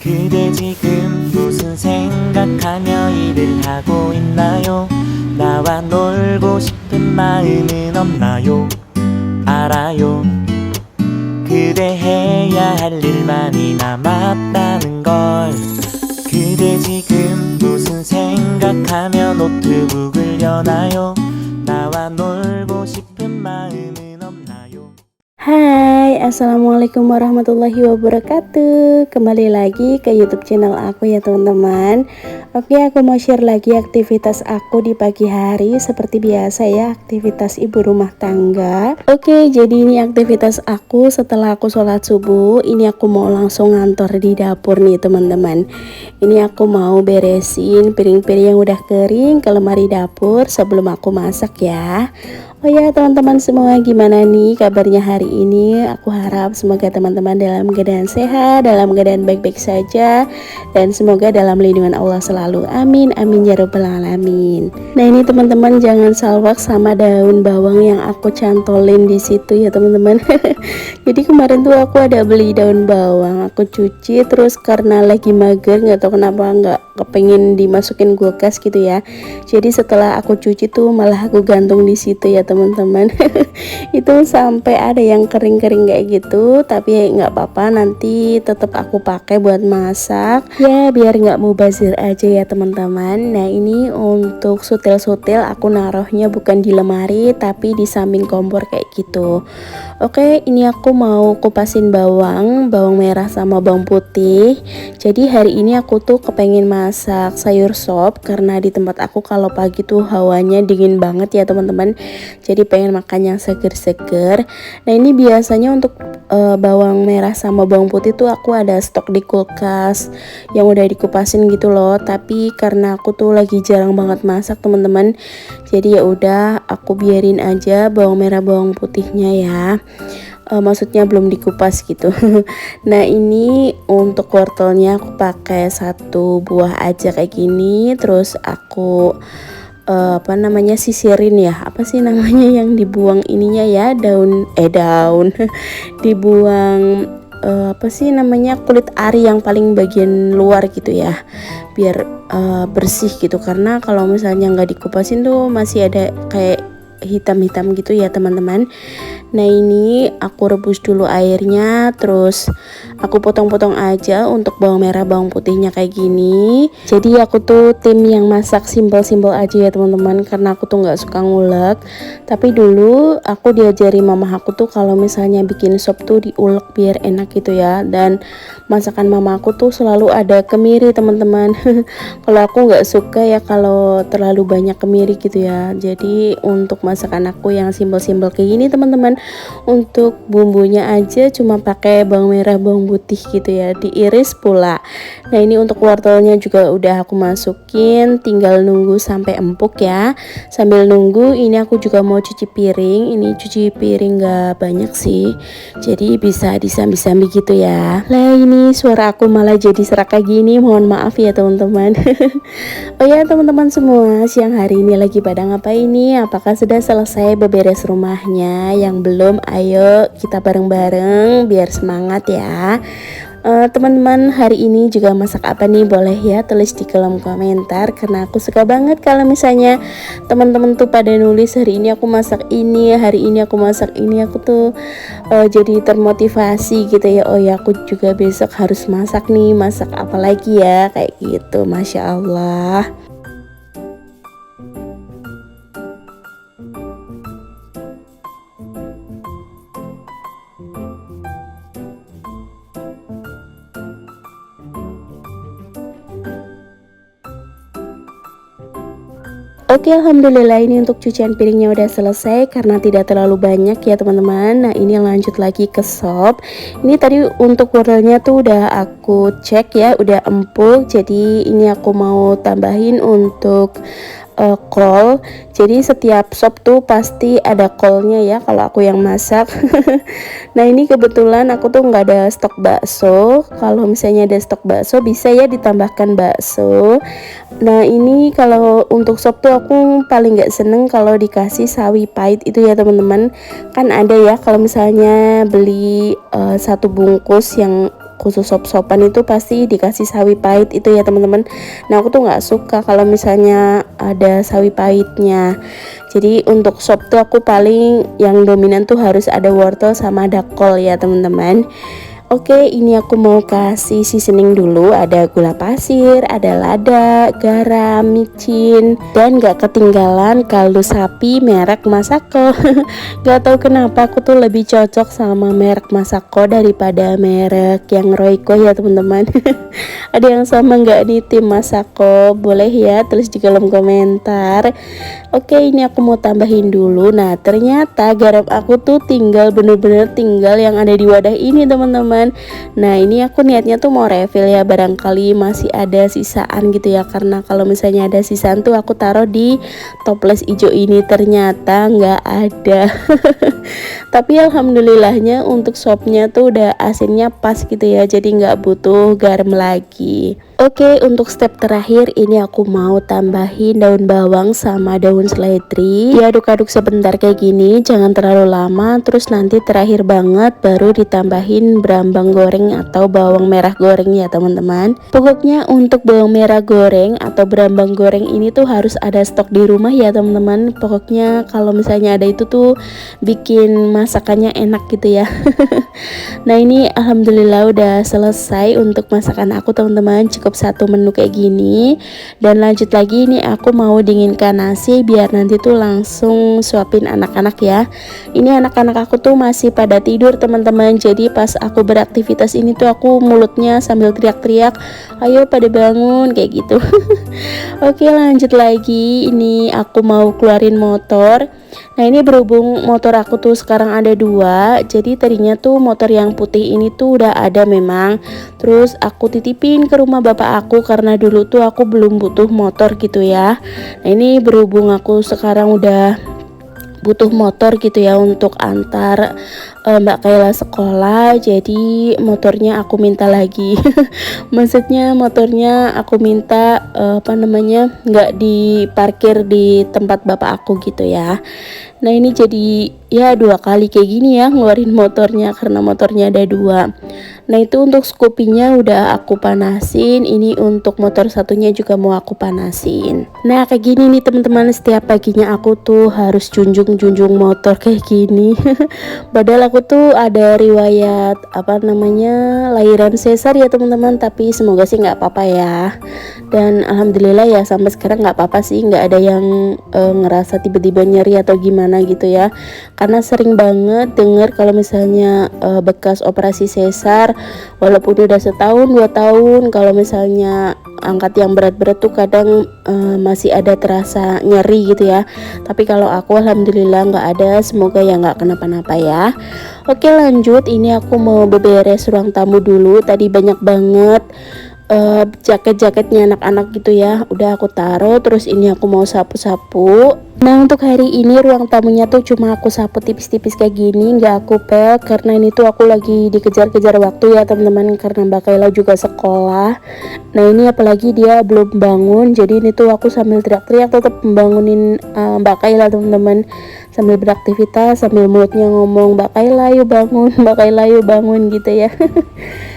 그대 지금 무슨 생각하며 일을 하고 있나요? 나와 놀고 싶은 마음은 없나요? 알아요. 그대 해야 할 일만이 남았다는 걸. 그대 지금 무슨 생각하며 노트북을 여나요? 나와 놀고 싶은 마음은 없나요? Hai, assalamualaikum warahmatullahi wabarakatuh. Kembali lagi ke YouTube channel aku ya teman-teman. Oke, aku mau share lagi aktivitas aku di pagi hari. Seperti biasa ya, aktivitas ibu rumah tangga. Oke, jadi ini aktivitas aku setelah aku sholat subuh. Ini aku mau langsung ngantor di dapur nih teman-teman. Ini aku mau beresin piring-piring yang udah kering ke lemari dapur sebelum aku masak ya. Oh ya teman-teman semua, gimana nih kabarnya hari ini? Aku harap semoga teman-teman dalam keadaan sehat, dalam keadaan baik-baik saja, dan semoga dalam lindungan Allah selalu. Amin, amin ya rabbal alamin. Nah ini teman-teman, jangan salwak sama daun bawang yang aku cantolin di situ ya teman-teman. Jadi kemarin tuh aku ada beli daun bawang, aku cuci, terus karena lagi mager nggak tahu kenapa nggak kepengen dimasukin kulkas gitu ya. Jadi setelah aku cuci tuh malah aku gantung di situ ya teman-teman. Itu sampai ada yang kering-kering kayak gitu, tapi nggak apa-apa, nanti tetap aku pakai buat masak ya, biar nggak mubazir aja ya teman-teman. Nah ini untuk sutil-sutil aku naruhnya bukan di lemari tapi di samping kompor kayak gitu. Oke, ini aku mau kupasin bawang merah sama bawang putih. Jadi hari ini aku tuh kepengen masak sayur sop karena di tempat aku kalau pagi tuh hawanya dingin banget ya teman-teman. Jadi pengen makan yang seger-seger. Nah ini biasanya untuk bawang merah sama bawang putih tuh aku ada stok di kulkas yang udah dikupasin gitu loh. Tapi karena aku tuh lagi jarang banget masak teman-teman, jadi ya udah aku biarin aja bawang merah bawang putihnya ya. Maksudnya belum dikupas gitu. Nah ini untuk wortelnya aku pakai satu buah aja kayak gini, terus aku sisirin ya, apa sih namanya yang dibuang ininya ya, daun dibuang kulit ari yang paling bagian luar gitu ya, biar bersih gitu, karena kalau misalnya nggak dikupasin tuh masih ada kayak hitam-hitam gitu ya teman-teman. Nah ini aku rebus dulu airnya, terus aku potong-potong aja untuk bawang merah bawang putihnya kayak gini. Jadi aku tuh tim yang masak simpel-simpel aja ya teman-teman, karena aku tuh nggak suka ngulek. Tapi dulu aku diajari mama aku tuh kalau misalnya bikin sop tuh diulek biar enak gitu ya. Dan masakan mama aku tuh selalu ada kemiri teman-teman. Kalau aku nggak suka ya kalau terlalu banyak kemiri gitu ya. Jadi untuk masakan aku yang simpel-simpel kayak gini teman-teman, untuk bumbunya aja cuma pakai bawang merah bawang putih gitu ya, diiris pula. Nah ini untuk wortelnya juga udah aku masukin, tinggal nunggu sampai empuk ya. Sambil nunggu ini aku juga mau cuci piring. Ini cuci piring gak banyak sih, jadi bisa disambi-sambi gitu ya. Lah ini suara aku malah jadi serak kayak gini, mohon maaf ya teman-teman. Oh ya teman-teman semua, siang hari ini lagi pada ngapain nih? Apakah sudah selesai beberes rumahnya? Yang belum, ayo kita bareng-bareng biar semangat ya. Teman-teman hari ini juga masak apa nih, boleh ya tulis di kolom komentar, karena aku suka banget kalau misalnya teman-teman tuh pada nulis hari ini aku masak ini, hari ini aku masak ini, aku tuh jadi termotivasi gitu ya. Oh ya aku juga besok harus masak nih, masak apa lagi ya kayak gitu. Masya Allah. Oke, alhamdulillah ini untuk cucian piringnya udah selesai karena tidak terlalu banyak ya teman-teman. Nah ini lanjut lagi ke sop. Ini tadi untuk wortelnya tuh udah aku cek ya, udah empuk. Jadi ini aku mau tambahin untuk kol. Jadi setiap sop tuh pasti ada kolnya ya kalau aku yang masak. Nah ini kebetulan aku tuh nggak ada stok bakso. Kalau misalnya ada stok bakso bisa ya ditambahkan bakso. Nah ini kalau untuk sop tuh aku paling nggak seneng kalau dikasih sawi pahit itu ya teman-teman. Kan ada ya kalau misalnya beli satu bungkus yang khusus sop-sopan itu pasti dikasih sawi pahit itu ya teman-teman. Nah aku tuh nggak suka kalau misalnya ada sawi pahitnya. Jadi untuk sop tuh aku paling yang dominan tuh harus ada wortel sama ada kol ya teman-teman. Oke, ini aku mau kasih seasoning dulu. Ada gula pasir, ada lada, garam, micin, dan gak ketinggalan kaldu sapi merek Masako. Gak tahu kenapa aku tuh lebih cocok sama merek Masako daripada merek yang Royco ya teman-teman. Ada yang sama nggak nih tim Masako? Boleh ya tulis di kolom komentar. Oke, ini aku mau tambahin dulu. Nah, ternyata garam aku tuh bener-bener tinggal yang ada di wadah ini teman-teman. Nah, ini aku niatnya tuh mau refill ya, barangkali masih ada sisaan gitu ya. Karena kalau misalnya ada sisaan tuh aku taruh di toples hijau ini, ternyata nggak ada. Tapi alhamdulillahnya untuk sopnya tuh udah asinnya pas gitu ya, jadi nggak butuh garam lagi. Oke, untuk step terakhir ini aku mau tambahin daun bawang sama daun seledri. Diaduk-aduk sebentar kayak gini, jangan terlalu lama. Terus nanti terakhir banget baru ditambahin brambang goreng atau bawang merah goreng ya teman-teman. Pokoknya untuk bawang merah goreng atau brambang goreng ini tuh harus ada stok di rumah ya teman-teman. Pokoknya kalau misalnya ada itu tuh bikin masakannya enak gitu ya. Nah, ini alhamdulillah udah selesai untuk masakan aku teman-teman. Cukup satu menu kayak gini. Dan lanjut lagi, ini aku mau dinginkan nasi biar nanti tuh langsung suapin anak-anak ya. Ini anak-anak aku tuh masih pada tidur teman-teman. Jadi pas aku beraktivitas ini tuh aku mulutnya sambil teriak-teriak, ayo pada bangun kayak gitu. Oke, lanjut lagi. Ini aku mau keluarin motor. Nah, ini berhubung motor aku tuh sekarang ada dua, jadi tadinya tuh motor yang putih ini tuh udah ada memang. Terus aku titipin ke rumah bapak aku karena dulu tuh aku belum butuh motor gitu ya. Nah, ini berhubung aku sekarang udah butuh motor gitu ya untuk antar Mbak Kayla sekolah, jadi motornya aku minta lagi. Maksudnya motornya aku minta nggak diparkir di tempat bapak aku gitu ya. Nah, ini jadi ya 2 kali kayak gini ya ngeluarin motornya karena motornya ada 2. Nah, itu untuk Scoopy-nya udah aku panasin. Ini untuk motor satunya juga mau aku panasin. Nah, kayak gini nih teman-teman, setiap paginya aku tuh harus junjung motor kayak gini. Padahal aku tuh ada riwayat lahiran sesar ya teman-teman, tapi semoga sih nggak apa-apa ya. Dan alhamdulillah ya sampai sekarang nggak apa-apa sih, nggak ada yang ngerasa tiba-tiba nyeri atau gimana gitu ya. Karena sering banget denger kalau misalnya bekas operasi sesar, walaupun udah setahun 2 tahun, kalau misalnya angkat yang berat-berat tuh kadang masih ada terasa nyeri gitu ya. Tapi kalau aku alhamdulillah nggak ada, semoga ya nggak kenapa-napa ya. Oke, lanjut. Ini aku mau beberes ruang tamu dulu. Tadi banyak banget jaket-jaketnya anak-anak gitu ya, udah aku taruh. Terus ini aku mau sapu-sapu. Nah, untuk hari ini ruang tamunya tuh cuma aku sapu tipis-tipis kayak gini, nggak aku pel karena ini tuh aku lagi dikejar-kejar waktu ya teman-teman, karena Mbak Kayla juga sekolah. Nah, ini apalagi dia belum bangun, jadi ini tuh aku sambil teriak-teriak tetap membangunin Mbak Kayla teman-teman, sambil beraktivitas sambil mulutnya ngomong, Mbak Kayla yuk bangun, Mbak Kayla yuk bangun gitu ya.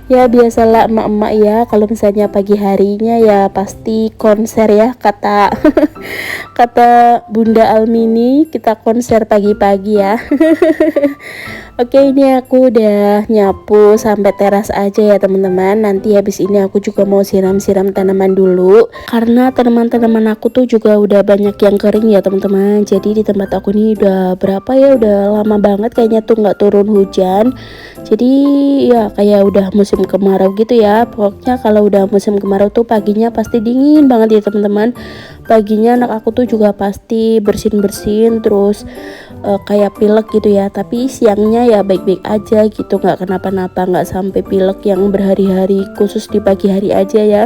Ya biasalah emak-emak ya, kalau misalnya pagi harinya ya pasti konser ya, kata kata Bunda Almini, kita konser pagi-pagi ya. Oke, ini aku udah nyapu sampai teras aja ya teman-teman. Nanti habis ini aku juga mau siram-siram tanaman dulu, karena tanaman-tanaman aku tuh juga udah banyak yang kering ya teman-teman. Jadi di tempat aku nih udah udah lama banget kayaknya tuh nggak turun hujan. Jadi ya kayak udah musim kemarau gitu ya. Pokoknya kalau udah musim kemarau tuh paginya pasti dingin banget ya teman-teman. Paginya anak aku tuh juga pasti bersin-bersin terus kayak pilek gitu ya. Tapi siangnya ya baik-baik aja gitu, nggak kenapa-napa, nggak sampai pilek yang berhari-hari, khusus di pagi hari aja ya.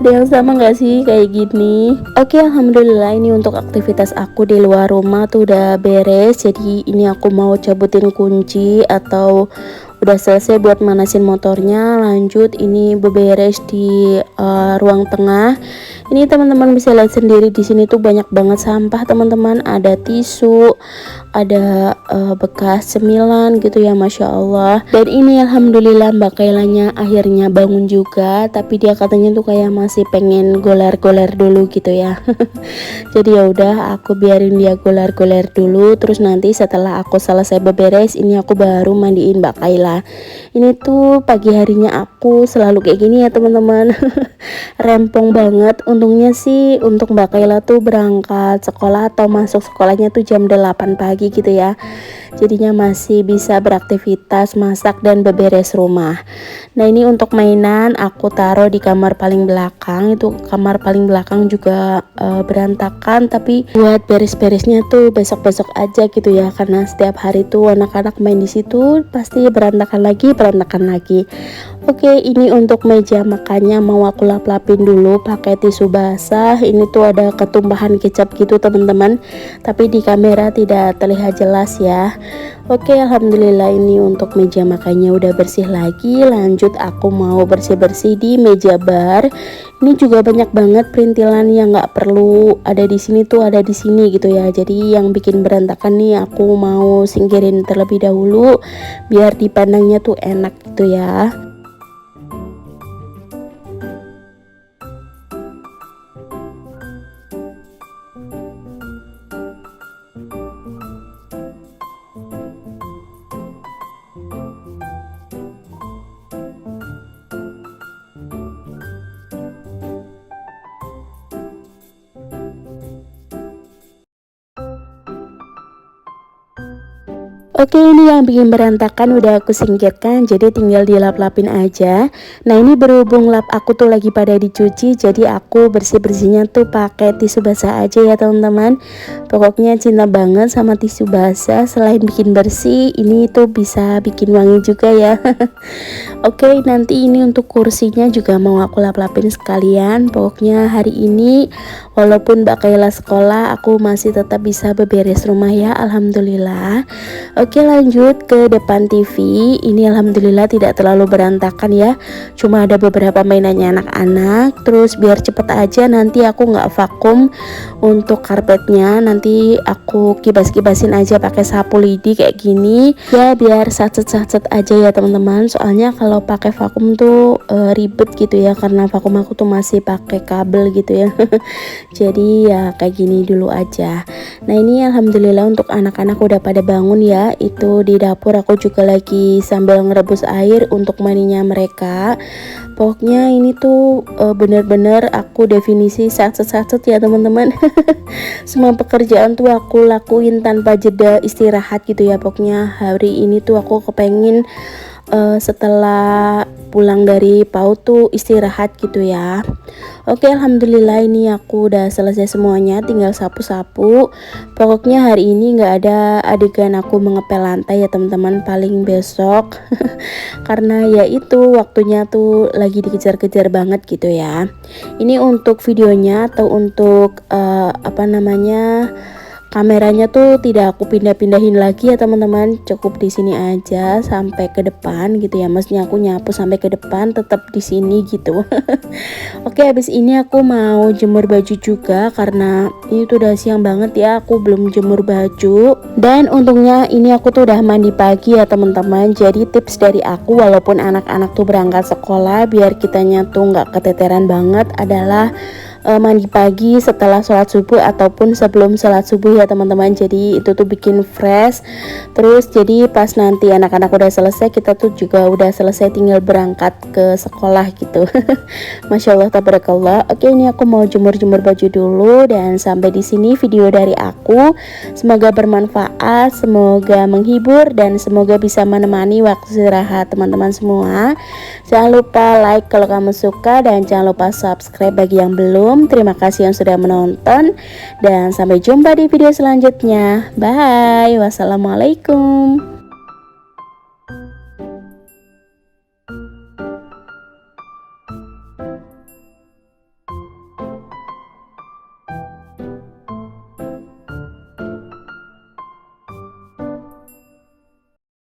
Ada yang sama nggak sih kayak gini? Oke, alhamdulillah ini untuk aktivitas aku di luar rumah tuh udah beres. Jadi ini aku mau cabutin kunci atau udah selesai buat manasin motornya. Lanjut ini beberes di ruang tengah. Ini teman-teman bisa lihat sendiri, di sini tuh banyak banget sampah teman-teman. Ada tisu, ada bekas cemilan gitu ya, Masya Allah. Dan ini alhamdulillah Mbak Kailanya akhirnya bangun juga, tapi dia katanya tuh kayak masih pengen goler-goler dulu gitu ya. Jadi ya udah aku biarin dia goler-goler dulu, terus nanti setelah aku selesai beberes ini aku baru mandiin Mbak Kaila. Ini tuh pagi harinya aku selalu kayak gini ya teman-teman. Rempong banget. Untungnya sih untuk Mbak Kaila tuh berangkat sekolah atau masuk sekolahnya tuh jam 8 pagi gitu ya. Jadinya masih bisa beraktivitas, masak dan beberes rumah. Nah ini untuk mainan aku taruh di kamar paling belakang. Itu kamar paling belakang juga berantakan, tapi buat beres-beresnya tuh besok-besok aja gitu ya, karena setiap hari tuh anak-anak main di situ pasti berantakan lagi. Oke, ini untuk meja makannya mau aku lap-lapin dulu pakai tisu basah. Ini tuh ada ketumpahan kecap gitu teman-teman, tapi di kamera tidak terlihat jelas ya. Oke, alhamdulillah ini untuk meja makannya udah bersih lagi. Lanjut aku mau bersih-bersih di meja bar. Ini juga banyak banget perintilan yang nggak perlu ada di sini tuh ada di sini gitu ya. Jadi yang bikin berantakan nih aku mau singkirin terlebih dahulu biar dipandangnya tuh enak gitu ya. Oke, ini yang bikin berantakan udah aku singkirkan, jadi tinggal dilap-lapin aja. Nah ini berhubung lap aku tuh lagi pada dicuci, jadi aku bersih-bersihnya tuh pakai tisu basah aja ya teman-teman. Pokoknya cinta banget sama tisu basah. Selain bikin bersih, ini tuh bisa bikin wangi juga ya. Oke, nanti ini untuk kursinya juga mau aku lap-lapin sekalian. Pokoknya hari ini walaupun Mbak Kaila sekolah, aku masih tetap bisa beberes rumah ya, alhamdulillah. Oke, lanjut ke depan TV. Ini alhamdulillah tidak terlalu berantakan ya, cuma ada beberapa mainannya anak-anak. Terus biar cepet aja nanti aku nggak vakum untuk karpetnya, nanti aku kibas-kibasin aja pakai sapu lidi kayak gini ya, biar sacet-sacet aja ya teman-teman. Soalnya kalau pakai vakum tuh ribet gitu ya, karena vakum aku tuh masih pakai kabel gitu ya. Jadi ya kayak gini dulu aja. Nah ini alhamdulillah untuk anak-anak udah pada bangun ya. Itu di dapur aku juga lagi sambil ngerebus air untuk mandinya mereka. Pokoknya ini tuh bener-bener aku definisi sacet-sacet ya teman-teman. Semua pekerjaan tuh aku lakuin tanpa jeda istirahat gitu ya. Pokoknya hari ini tuh aku kepengen setelah pulang dari PAUD tuh istirahat gitu ya. Oke, alhamdulillah ini aku udah selesai semuanya, tinggal sapu-sapu. Pokoknya hari ini nggak ada adegan aku mengepel lantai ya teman-teman, paling besok. Karena ya itu waktunya tuh lagi dikejar-kejar banget gitu ya. Ini untuk videonya atau untuk kameranya tuh tidak aku pindah-pindahin lagi ya teman-teman, cukup di sini aja sampai ke depan gitu ya. Maksudnya aku nyapu sampai ke depan tetap di sini gitu. Oke, habis ini aku mau jemur baju juga karena ini tuh udah siang banget ya, aku belum jemur baju. Dan untungnya ini aku tuh udah mandi pagi ya teman-teman. Jadi tips dari aku walaupun anak-anak tuh berangkat sekolah biar kitanya tuh nggak keteteran banget adalah mandi pagi setelah sholat subuh ataupun sebelum sholat subuh ya teman-teman. Jadi itu tuh bikin fresh. Terus jadi pas nanti anak-anak udah selesai, kita tuh juga udah selesai, tinggal berangkat ke sekolah gitu. Masya Allah tabarakallah. Oke, ini aku mau jemur-jemur baju dulu. Dan sampai di sini video dari aku. Semoga bermanfaat, semoga menghibur, dan semoga bisa menemani waktu istirahat teman-teman semua. Jangan lupa like kalau kamu suka, dan jangan lupa subscribe bagi yang belum. Terima kasih yang sudah menonton, dan sampai jumpa di video selanjutnya. Bye. Wassalamualaikum.